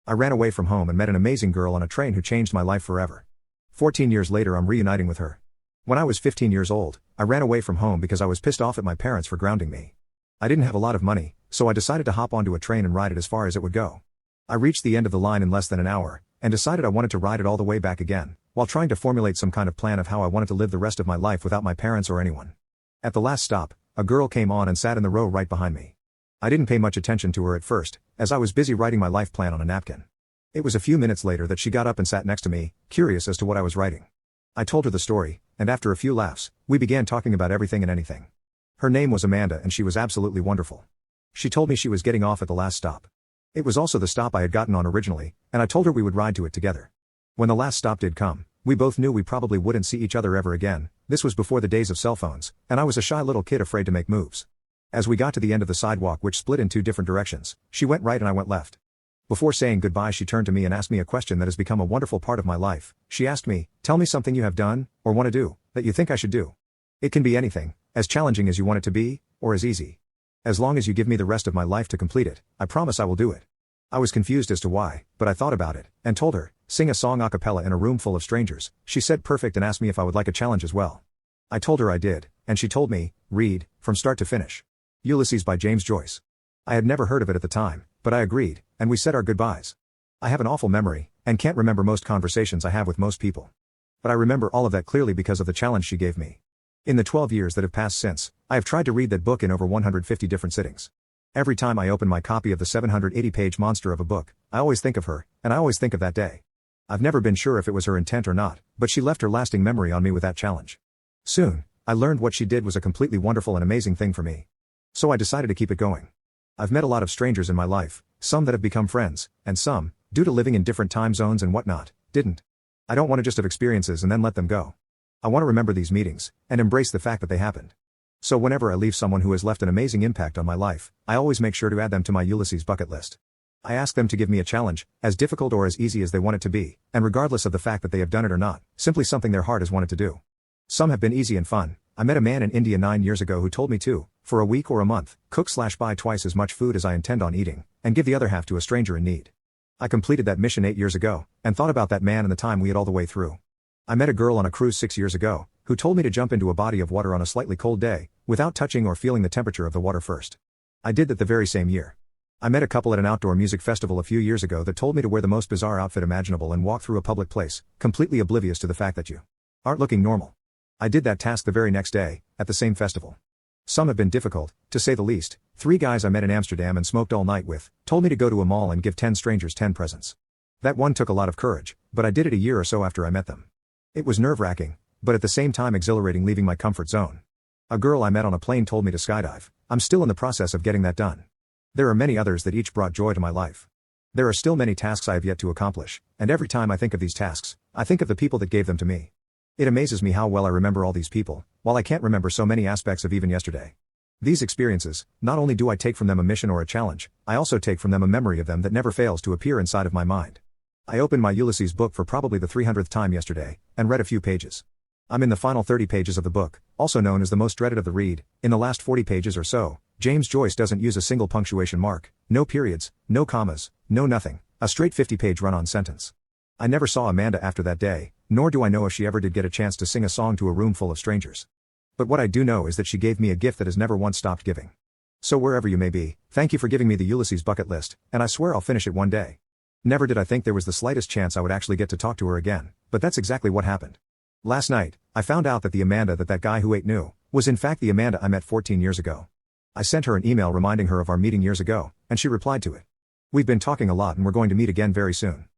I ran away from home and met an amazing girl on a train who changed my life forever. 14 years later I'm reuniting with her. When I was 15 years old, I ran away from home because I was pissed off at my parents for grounding me. I didn't have a lot of money, so I decided to hop onto a train and ride it as far as it would go. I reached the end of the line in less than an hour, and decided I wanted to ride it all the way back again, while trying to formulate some kind of plan of how I wanted to live the rest of my life without my parents or anyone. At the last stop, a girl came on and sat in the row right behind me. I didn't pay much attention to her at first, as I was busy writing my life plan on a napkin. It was a few minutes later that she got up and sat next to me, curious as to what I was writing. I told her the story, and after a few laughs, we began talking about everything and anything. Her name was Amanda and she was absolutely wonderful. She told me she was getting off at the last stop. It was also the stop I had gotten on originally, and I told her we would ride to it together. When the last stop did come, we both knew we probably wouldn't see each other ever again. This was before the days of cell phones, and I was a shy little kid afraid to make moves. As we got to the end of the sidewalk which split in two different directions, she went right and I went left. Before saying goodbye she turned to me and asked me a question that has become a wonderful part of my life. She asked me, "Tell me something you have done, or want to do, that you think I should do. It can be anything, as challenging as you want it to be, or as easy. As long as you give me the rest of my life to complete it, I promise I will do it." I was confused as to why, but I thought about it, and told her, "Sing a song a cappella in a room full of strangers." She said perfect and asked me if I would like a challenge as well. I told her I did, and she told me, "Read, from start to finish. Ulysses by James Joyce." I had never heard of it at the time, but I agreed, and we said our goodbyes. I have an awful memory, and can't remember most conversations I have with most people. But I remember all of that clearly because of the challenge she gave me. In the 12 years that have passed since, I have tried to read that book in over 150 different sittings. Every time I open my copy of the 780-page monster of a book, I always think of her, and I always think of that day. I've never been sure if it was her intent or not, but she left her lasting memory on me with that challenge. Soon, I learned what she did was a completely wonderful and amazing thing for me. So I decided to keep it going. I've met a lot of strangers in my life, some that have become friends, and some, due to living in different time zones and whatnot, didn't. I don't want to just have experiences and then let them go. I want to remember these meetings, and embrace the fact that they happened. So whenever I leave someone who has left an amazing impact on my life, I always make sure to add them to my Ulysses bucket list. I ask them to give me a challenge, as difficult or as easy as they want it to be, and regardless of the fact that they have done it or not, simply something their heart has wanted to do. Some have been easy and fun. I met a man in India 9 years ago who told me to, for a week or a month, cook/buy twice as much food as I intend on eating, and give the other half to a stranger in need. I completed that mission 8 years ago, and thought about that man and the time we had all the way through. I met a girl on a cruise 6 years ago, who told me to jump into a body of water on a slightly cold day, without touching or feeling the temperature of the water first. I did that the very same year. I met a couple at an outdoor music festival a few years ago that told me to wear the most bizarre outfit imaginable and walk through a public place, completely oblivious to the fact that you aren't looking normal. I did that task the very next day, at the same festival. Some have been difficult, to say the least. 3 guys I met in Amsterdam and smoked all night with, told me to go to a mall and give 10 strangers 10 presents. That one took a lot of courage, but I did it a year or so after I met them. It was nerve-wracking, but at the same time exhilarating leaving my comfort zone. A girl I met on a plane told me to skydive. I'm still in the process of getting that done. There are many others that each brought joy to my life. There are still many tasks I have yet to accomplish, and every time I think of these tasks, I think of the people that gave them to me. It amazes me how well I remember all these people, while I can't remember so many aspects of even yesterday. These experiences, not only do I take from them a mission or a challenge, I also take from them a memory of them that never fails to appear inside of my mind. I opened my Ulysses book for probably the 300th time yesterday, and read a few pages. I'm in the final 30 pages of the book, also known as the most dreaded of the read. In the last 40 pages or so, James Joyce doesn't use a single punctuation mark, no periods, no commas, no nothing, a straight 50-page run-on sentence. I never saw Amanda after that day, nor do I know if she ever did get a chance to sing a song to a room full of strangers. But what I do know is that she gave me a gift that has never once stopped giving. So wherever you may be, thank you for giving me the Ulysses bucket list, and I swear I'll finish it one day. Never did I think there was the slightest chance I would actually get to talk to her again, but that's exactly what happened. Last night, I found out that the Amanda that guy who ate knew, was in fact the Amanda I met 14 years ago. I sent her an email reminding her of our meeting years ago, and she replied to it. We've been talking a lot and we're going to meet again very soon.